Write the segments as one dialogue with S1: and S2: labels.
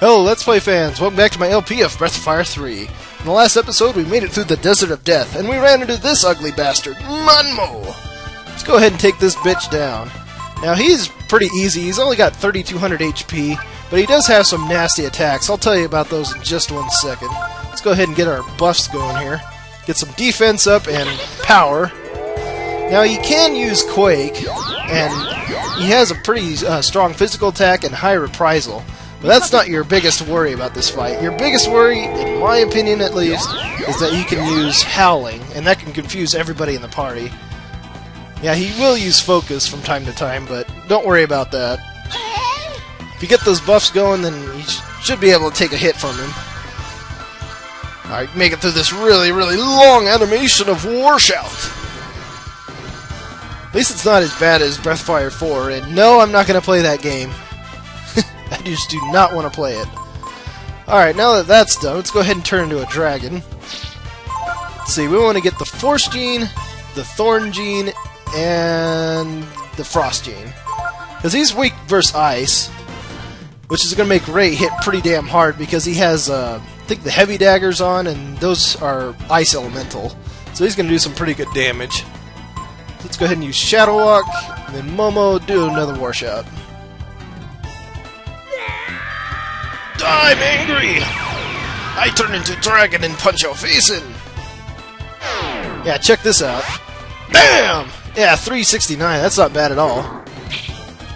S1: Hello, Let's Play fans! Welcome back to my LP of Breath of Fire 3. In the last episode, we made it through the Desert of Death, and we ran into this ugly bastard, Manmo! Let's go ahead and take this bitch down. Now, he's pretty easy. He's only got 3,200 HP, but he does have some nasty attacks. I'll tell you about those in just 1 second. Let's go ahead and get our buffs going here. Get some defense up and power. Now, he can use Quake, and he has a pretty strong physical attack and high reprisal. But that's not your biggest worry about this fight. Your biggest worry, in my opinion at least, is that he can use Howling, and that can confuse everybody in the party. Yeah, he will use Focus from time to time, but don't worry about that. If you get those buffs going, then you should be able to take a hit from him. Alright, make it through this really, really long animation of War Shout. At least it's not as bad as Breath of Fire 4, and no, I'm not going to play that game. I just do not want to play it. Alright, now that that's done, let's go ahead and turn into a dragon. Let's see, we want to get the Force Gene, the Thorn Gene, and the Frost Gene. Because he's weak versus Ice, which is going to make Ray hit pretty damn hard because he has, I think, the Heavy Daggers on, and those are Ice Elemental. So he's going to do some pretty good damage. Let's go ahead and use Shadow Walk, and then Momo do another War Shout. I'm angry! I turn into a dragon and punch your face in! Yeah, check this out. BAM! Yeah, 369, that's not bad at all.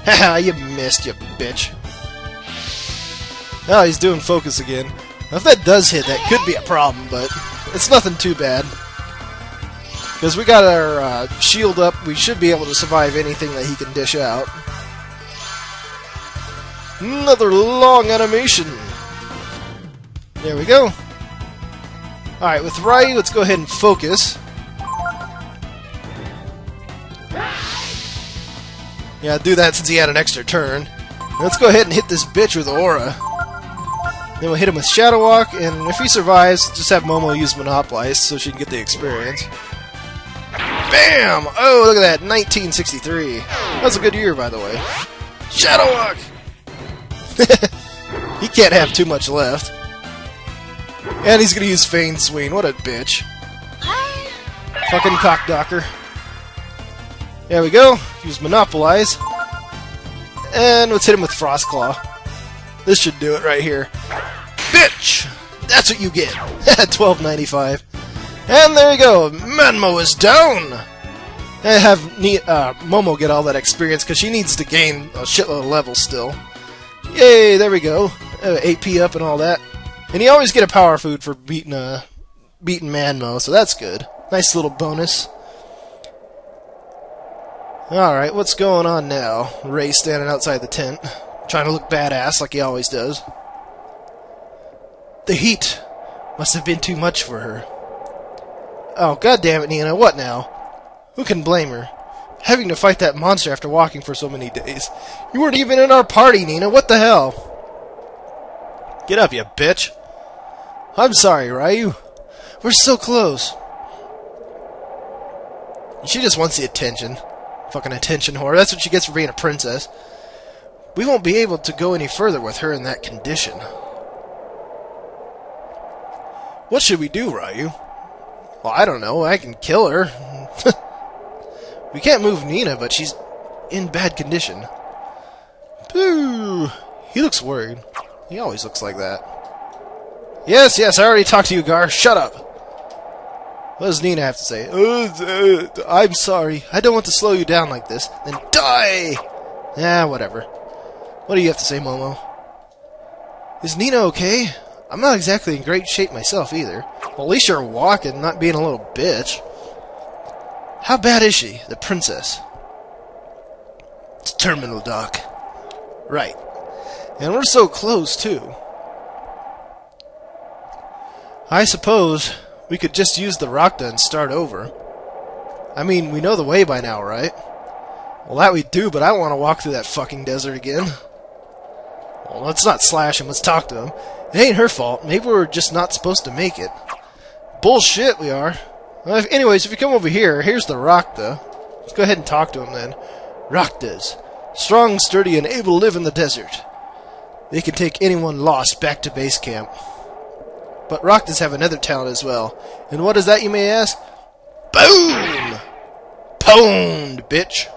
S1: Haha, you missed, you bitch. Oh, he's doing Focus again. Now, if that does hit, that could be a problem, but it's nothing too bad. Because we got our shield up, we should be able to survive anything that he can dish out. Another long animation. There we go. Alright, with Ryu, let's go ahead and focus. Yeah, do that since he had an extra turn. Let's go ahead and hit this bitch with Aura. Then we'll hit him with Shadow Walk, and if he survives, just have Momo use Monopolize so she can get the experience. BAM! Oh, look at that, 1963. That was a good year, by the way. Shadow Walk! He can't have too much left. And he's gonna use Feign Swing. What a bitch. Fucking cockdocker. There we go. Use Monopolize. And let's hit him with Frost Claw. This should do it right here. Bitch! That's what you get. 1295. And there you go. Manmo is down! And have Momo get all that experience because she needs to gain a shitload of levels still. Yay, there we go. AP up and all that. And you always get a power food for beating Manmo, so that's good. Nice little bonus. Alright, what's going on now? Ray standing outside the tent, trying to look badass like he always does. The heat must have been too much for her. Oh, goddammit, Nina, what now? Who can blame her? Having to fight that monster after walking for so many days. You weren't even in our party, Nina. What the hell? Get up, you bitch. I'm sorry, Ryu. We're so close. She just wants the attention. Fucking attention whore. That's what she gets for being a princess. We won't be able to go any further with her in that condition. What should we do, Ryu? Well, I don't know. I can kill her. We can't move Nina, but she's in bad condition. Boo! He looks worried. He always looks like that. Yes, I already talked to you, Gar. Shut up! What does Nina have to say? I'm sorry. I don't want to slow you down like this. Then die! Yeah, whatever. What do you have to say, Momo? Is Nina okay? I'm not exactly in great shape myself, either. Well, at least you're walking, not being a little bitch. How bad is she, the princess? It's terminal, Doc. Right. And we're so close, too. I suppose we could just use the Rakta and start over. I mean, we know the way by now, right? Well, that we do, but I don't want to walk through that fucking desert again. Well, let's not slash him. Let's talk to him. It ain't her fault. Maybe we're just not supposed to make it. Bullshit, we are. Well, anyways, if you come over here, here's the Rakta. Let's go ahead and talk to him then. Raktas. Strong, sturdy, and able to live in the desert. They can take anyone lost back to base camp. But Raktas have another talent as well. And what is that, you may ask? Boom! Pwned, bitch!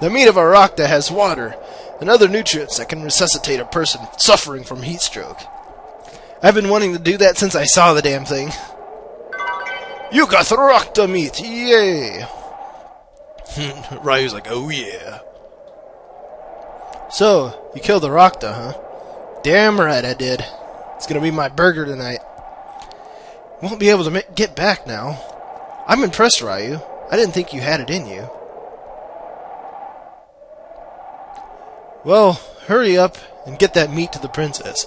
S1: The meat of a Rakta has water and other nutrients that can resuscitate a person suffering from heat stroke. I've been wanting to do that since I saw the damn thing. You got Rakta meat, yay! Ryu's like, oh yeah. So, you killed the Rakta, huh? Damn right I did. It's gonna be my burger tonight. Won't be able to get back now. I'm impressed, Ryu. I didn't think you had it in you. Well, hurry up and get that meat to the princess.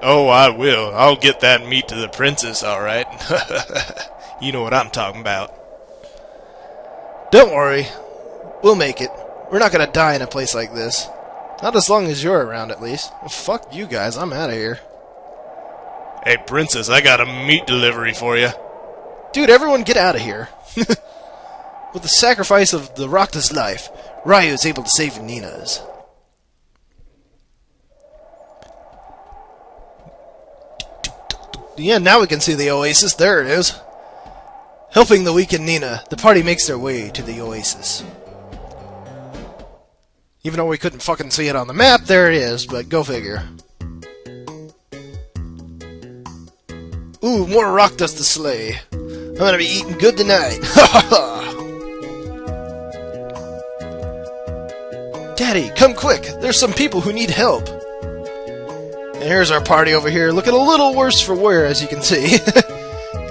S2: Oh, I will. I'll get that meat to the princess, alright. You know what I'm talking about.
S1: Don't worry. We'll make it. We're not gonna die in a place like this. Not as long as you're around, at least. Well, fuck you guys. I'm out of here.
S2: Hey, princess, I got a meat delivery for you.
S1: Dude, everyone get out of here. With the sacrifice of the Rakta's life, Ryu is able to save Nina's. Yeah, now we can see the Oasis. There it is. Helping the weakened Nina, the party makes their way to the Oasis. Even though we couldn't fucking see it on the map, there it is, but go figure. Ooh, more Raktas to slay. I'm gonna be eating good tonight. Daddy, come quick. There's some people who need help. And here's our party over here, looking a little worse for wear, as you can see.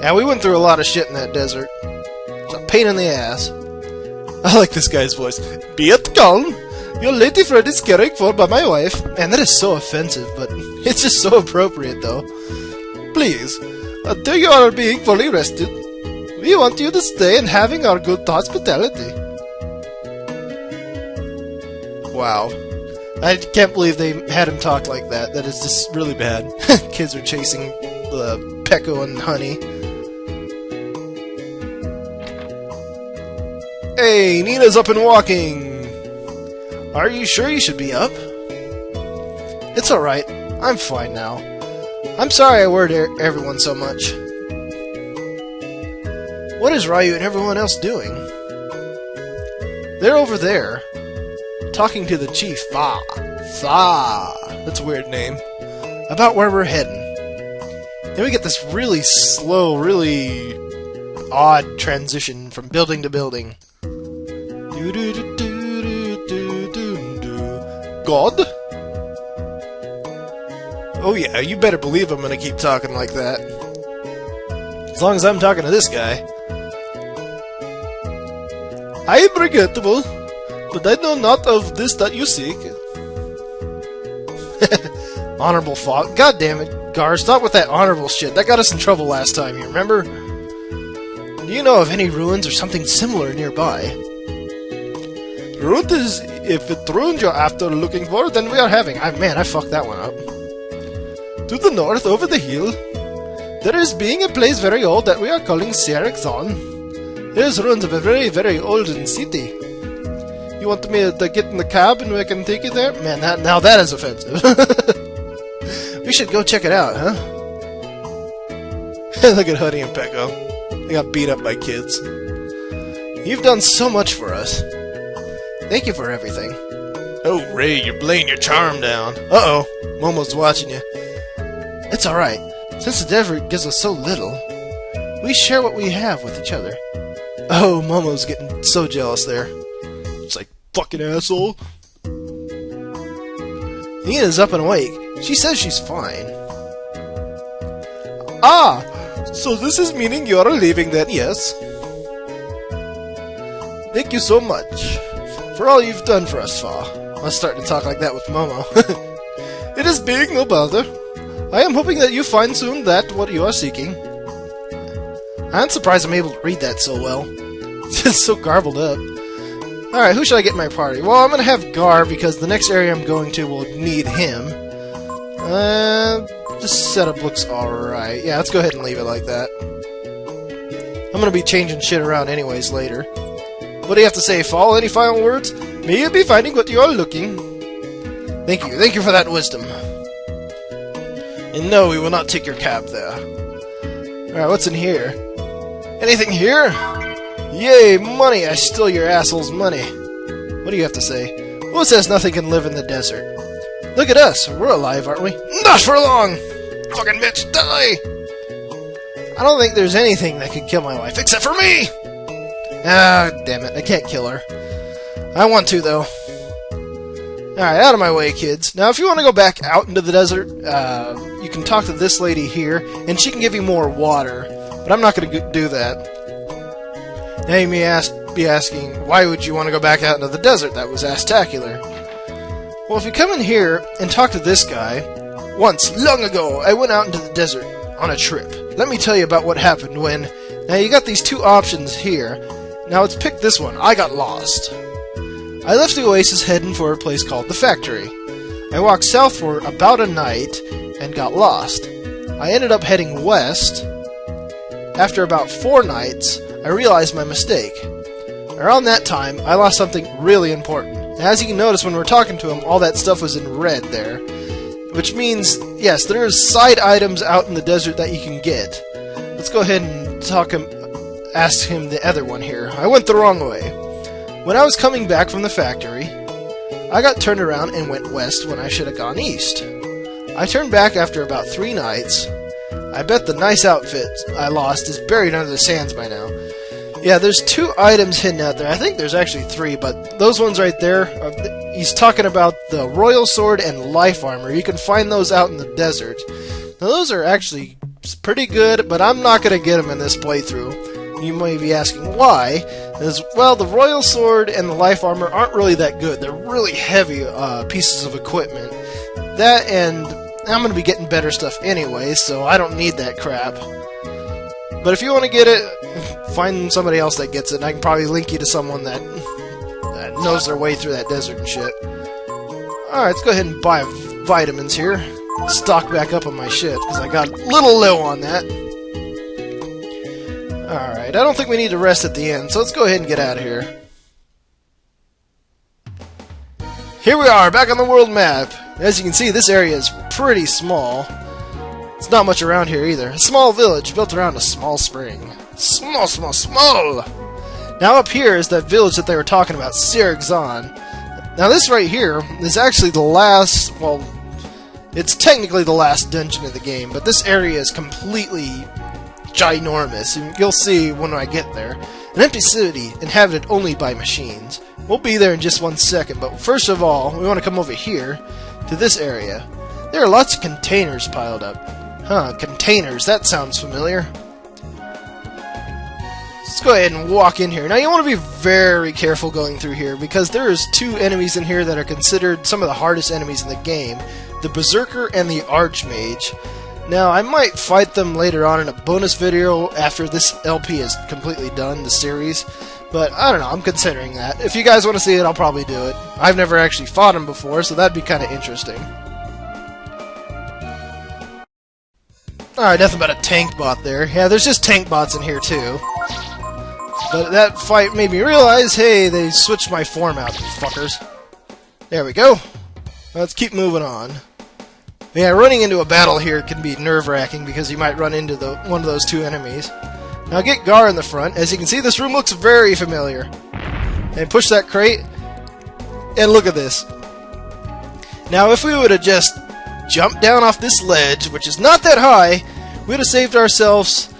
S1: Yeah, we went through a lot of shit in that desert. It's a pain in the ass. I like this guy's voice. Be it calm. Your lady friend is caring for by my wife. Man, that is so offensive, but it's just so appropriate, though. Please, until you are being fully rested, we want you to stay and having our good hospitality. Wow. I can't believe they had him talk like that. That is just really bad. Kids are chasing Pecco and Honey. Hey, Nina's up and walking! Are you sure you should be up? It's alright. I'm fine now. I'm sorry I worried everyone so much. What is Ryu and everyone else doing? They're over there, talking to the chief, Fa. That's a weird name. About where we're heading. Then we get this really slow, really odd transition from building to building. God? Oh yeah, you better believe I'm gonna keep talking like that. As long as I'm talking to this guy. I am regrettable, but I know not of this that you seek. Honorable fault. God damn it, Gar, stop with that honorable shit. That got us in trouble last time, you remember? Do you know of any ruins or something similar nearby? Ruin is, if it's ruined you're after looking for, then we are having. Man, I fucked that one up. To the north, over the hill, there is being a place very old that we are calling Serexon. There's ruins of a very, very olden city. You want me to get in the cab and we can take you there? Man, now that is offensive. We should go check it out, huh? Look at Honey and Pecco. They got beat up by kids. You've done so much for us. Thank you for everything.
S2: Oh, Ray, you're laying your charm down.
S1: Uh-oh. Momo's watching you. It's alright. Since the desert gives us so little, we share what we have with each other. Oh, Momo's getting so jealous there. It's like, fucking asshole. Nina's up and awake. She says she's fine. Ah! So this is meaning you're leaving then, yes? Thank you so much for all you've done for us, Fa. I was starting to talk like that with Momo. It is big, no bother. I am hoping that you find soon that what you are seeking. I'm surprised I'm able to read that so well. It's just so garbled up. Alright, who should I get in my party? Well, I'm gonna have Gar, because the next area I'm going to will need him. This setup looks alright. Yeah, let's go ahead and leave it like that. I'm gonna be changing shit around anyways later. What do you have to say, Fall? Any final words? May you be finding what you are looking. Thank you for that wisdom. And no, we will not take your cab there. Alright, what's in here? Anything here? Yay, money! I stole your asshole's money. What do you have to say? Who says nothing can live in the desert? Look at us! We're alive, aren't we? Not for long! Fucking bitch, die! I don't think there's anything that could kill my wife, except for me! Ah, damn it, I can't kill her. I want to, though. Alright, out of my way, kids. Now, if you want to go back out into the desert, you can talk to this lady here, and she can give you more water. But I'm not going to do that. Now you may be asking, why would you want to go back out into the desert? That was ass-tacular. Well, if you come in here and talk to this guy, once, long ago, I went out into the desert on a trip. Let me tell you about what happened when... Now, you got these two options here. Now, let's pick this one. I got lost. I left the Oasis heading for a place called the Factory. I walked south for about a night and got lost. I ended up heading west. After about 4 nights, I realized my mistake. Around that time, I lost something really important. As you can notice when we're talking to him, all that stuff was in red there. Which means, yes, there's side items out in the desert that you can get. Let's go ahead and ask him the other one here. I went the wrong way. When I was coming back from the factory, I got turned around and went west when I should have gone east. I turned back after about 3 nights. I bet the nice outfit I lost is buried under the sands by now. Yeah, there's 2 items hidden out there. I think there's actually 3, but those ones right there, he's talking about the Royal Sword and Life Armor. You can find those out in the desert. Now, those are actually pretty good, but I'm not going to get them in this playthrough. You may be asking why. As well, the Royal Sword and the Life Armor aren't really that good. They're really heavy pieces of equipment. That, and I'm going to be getting better stuff anyway, so I don't need that crap. But if you want to get it, find somebody else that gets it, and I can probably link you to someone that knows their way through that desert and shit. Alright, let's go ahead and buy vitamins here. Stock back up on my shit, because I got a little low on that. Alright, I don't think we need to rest at the end, so let's go ahead and get out of here. Here we are, back on the world map. As you can see, this area is pretty small. It's not much around here either. A small village built around a small spring. Small, small, small! Now up here is that village that they were talking about, Sirigzan. Now this right here is actually the last, well, it's technically the last dungeon of the game, but this area is completely ginormous. And you'll see when I get there. An empty city inhabited only by machines. We'll be there in just 1 second, but first of all, we want to come over here to this area. There are lots of containers piled up. Huh, containers, that sounds familiar. Let's go ahead and walk in here. Now you want to be very careful going through here, because there's 2 enemies in here that are considered some of the hardest enemies in the game. The Berserker and the Archmage. Now, I might fight them later on in a bonus video after this LP is completely done, the series. But, I don't know, I'm considering that. If you guys want to see it, I'll probably do it. I've never actually fought them before, so that'd be kind of interesting. Alright, nothing but a tank bot there. Yeah, there's just tank bots in here, too. But that fight made me realize, hey, they switched my form out, fuckers. There we go. Let's keep moving on. Yeah, running into a battle here can be nerve-wracking because you might run into one of those 2 enemies. Now get Gar in the front. As you can see, this room looks very familiar. And push that crate. And look at this. Now, if we would have just jumped down off this ledge, which is not that high, we would have saved ourselves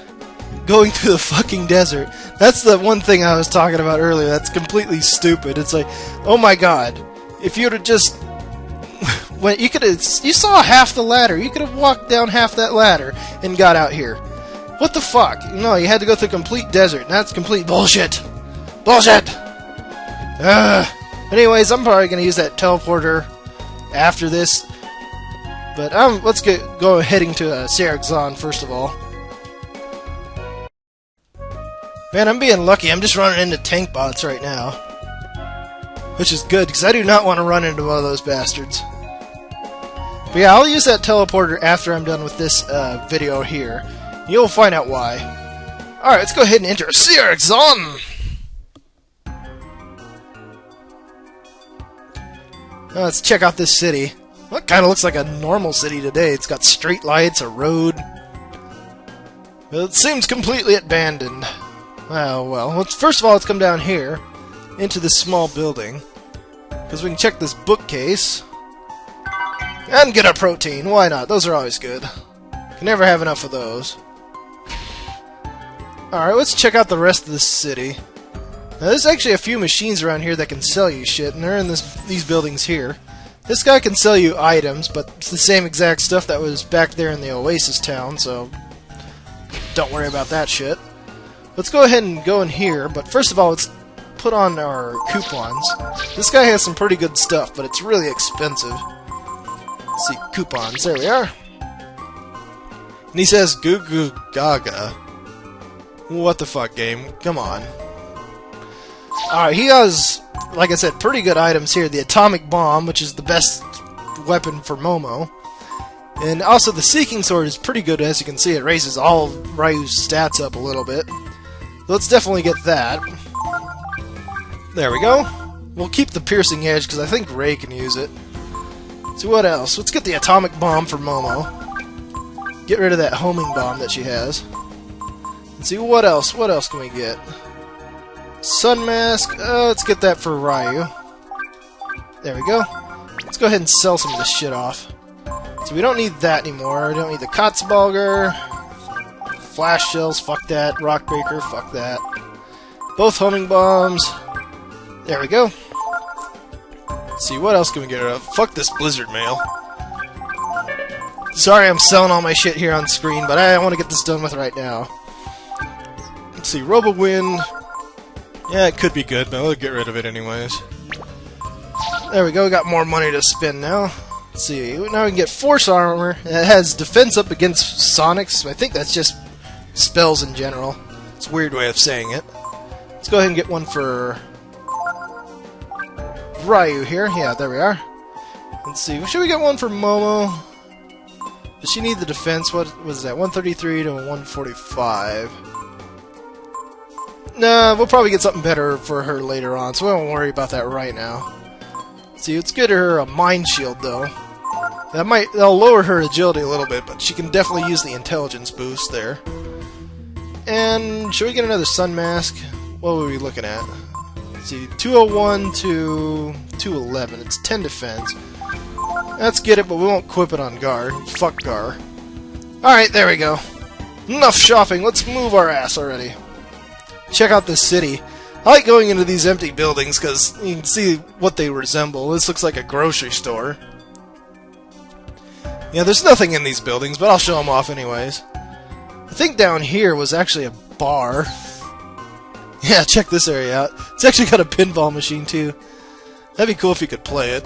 S1: going through the fucking desert. That's the one thing I was talking about earlier. That's completely stupid. It's like, oh my god. If you would have just... you saw half the ladder. You could have walked down half that ladder and got out here. What the fuck? No, you had to go through complete desert. That's complete bullshit. Bullshit! Anyways, I'm probably going to use that teleporter after this. But let's go heading to Sirigzan first of all. Man, I'm being lucky. I'm just running into tank bots right now. Which is good, because I do not want to run into one of those bastards. But yeah, I'll use that teleporter after I'm done with this video here. You'll find out why. Alright, let's go ahead and enter Sirigzan! Let's check out this city. Well, it kind of looks like a normal city today. It's got street lights, a road. It seems completely abandoned. Well, first of all, let's come down here into this small building, because we can check this bookcase and get a protein. Why not? Those are always good. Can never have enough of those. Alright, let's check out the rest of the city. Now, there's actually a few machines around here that can sell you shit, and they're in these buildings here. This guy can sell you items, but it's the same exact stuff that was back there in the Oasis Town, so don't worry about that shit. Let's go ahead and go in here, but first of all, let's put on our coupons. This guy has some pretty good stuff, but it's really expensive. Let's see, coupons. There we are. And he says, Goo Goo Gaga. What the fuck, game? Come on. Alright, he has, like I said, pretty good items here. The atomic bomb, which is the best weapon for Momo. And also the Seeking Sword is pretty good, as you can see. It raises all Ryu's stats up a little bit. Let's definitely get that. There we go. We'll keep the Piercing Edge, because I think Ray can use it. So what else? Let's get the atomic bomb for Momo. Get rid of that homing bomb that she has. Let's see, what else? What else can we get? Sun Mask. Let's get that for Ryu. There we go. Let's go ahead and sell some of this shit off. So we don't need that anymore. We don't need the Kotzbalger. Flash Shells, fuck that. Rock Breaker, fuck that. Both homing bombs. There we go. Let's see, what else can we get rid of? Fuck this Blizzard Mail. Sorry I'm selling all my shit here on screen, but I want to get this done with right now. Let's see, Robo Wind. Yeah, it could be good, but we'll get rid of it anyways. There we go, we got more money to spend now. Let's see, now we can get Force Armor. It has defense up against Sonics. I think that's just spells in general. It's a weird way of saying it. Let's go ahead and get one for Ryu here. Yeah, there we are. Let's see, should we get one for Momo? Does she need the defense? What was that? 133 to 145. Nah, we'll probably get something better for her later on, so we won't worry about that right now. Let's see, let's get her a Mind Shield, though. That'll lower her agility a little bit, but she can definitely use the intelligence boost there. And should we get another Sun Mask? What were we looking at? Let's see, 201 to 211. It's 10 defense. Let's get it, but we won't equip it on Gar. Fuck Gar. Alright, there we go. Enough shopping, let's move our ass already. Check out this city. I like going into these empty buildings because you can see what they resemble. This looks like a grocery store. Yeah, there's nothing in these buildings, but I'll show them off anyways. I think down here was actually a bar. Yeah, check this area out. It's actually got a pinball machine too. That'd be cool if you could play it.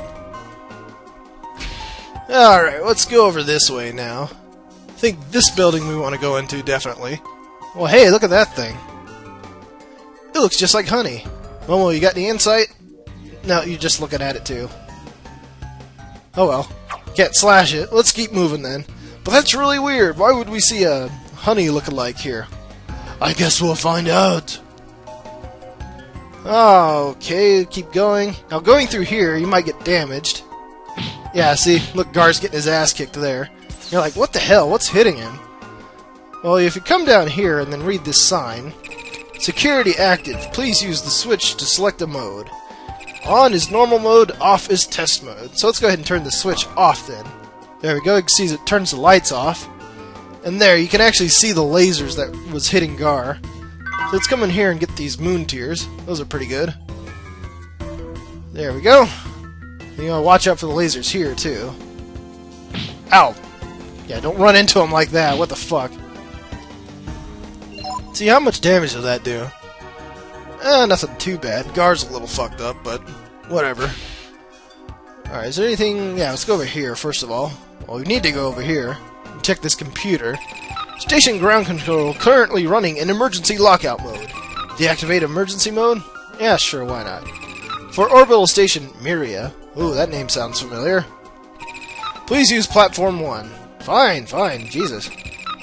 S1: Alright, let's go over this way now. I think this building we want to go into, definitely. Well, hey, look at that thing. It looks just like honey. Momo, you got any insight? No, you're just looking at it too. Oh well. Can't slash it. Let's keep moving then. But that's really weird. Why would we see a honey lookalike here? I guess we'll find out. Okay, keep going. Now going through here, you might get damaged. Yeah, see? Look, Gar's getting his ass kicked there. You're like, what the hell? What's hitting him? Well, if you come down here and then read this sign... Security active. Please use the switch to select a mode. On is normal mode, off is test mode. So let's go ahead and turn the switch off then. There we go, you can see it turns the lights off. And there, you can actually see the lasers that was hitting Gar. So let's come in here and get these moon tears. Those are pretty good. There we go. You gotta watch out for the lasers here too. Ow! Yeah, don't run into them like that, what the fuck. See, how much damage does that do? Nothing too bad. Gar's a little fucked up, but whatever. Alright, is there anything... Yeah, let's go over here, first of all. Well, we need to go over here and check this computer. Station ground control currently running in emergency lockout mode. Deactivate emergency mode? Yeah, sure, why not? For orbital station Myria. Ooh, that name sounds familiar. Please use platform 1. Fine, fine, Jesus.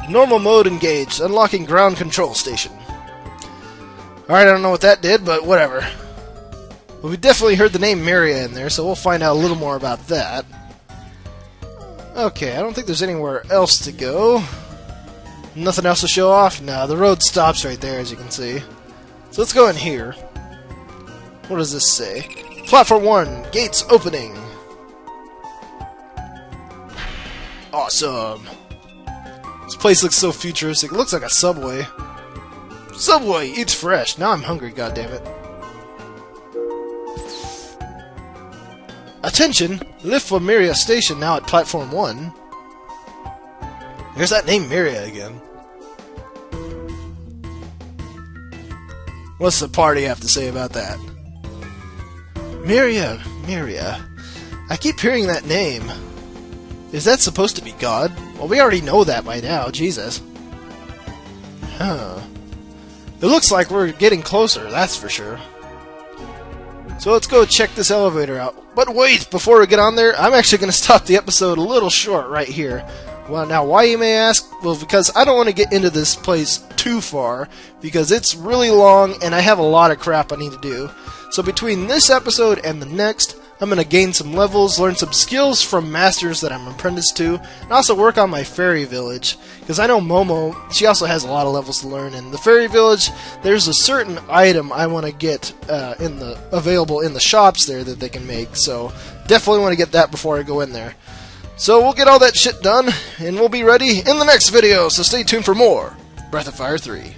S1: Normal mode engaged. Unlocking ground control station. Alright, I don't know what that did, but whatever. Well, we definitely heard the name Myria in there, so we'll find out a little more about that. Okay, I don't think there's anywhere else to go. Nothing else to show off? No, the road stops right there, as you can see. So let's go in here. What does this say? Platform 1, gates opening. Awesome. This place looks so futuristic. It looks like a Subway. Subway eats fresh. Now I'm hungry, goddammit. Attention! Lift for Myria Station now at Platform 1. There's that name Myria again. What's the party have to say about that? Myria, Myria. I keep hearing that name. Is that supposed to be God? Well, we already know that by now, Jesus. Huh. It looks like we're getting closer, that's for sure. So let's go check this elevator out. But wait, before we get on there, I'm actually going to stop the episode a little short right here. Well, now, why you may ask? Well, because I don't want to get into this place too far, because it's really long, and I have a lot of crap I need to do. So between this episode and the next, I'm going to gain some levels, learn some skills from masters that I'm apprenticed to, and also work on my fairy village. Because I know Momo, she also has a lot of levels to learn. In the fairy village, there's a certain item I want to get available in the shops there that they can make. So definitely want to get that before I go in there. So we'll get all that shit done, and we'll be ready in the next video. So stay tuned for more Breath of Fire 3.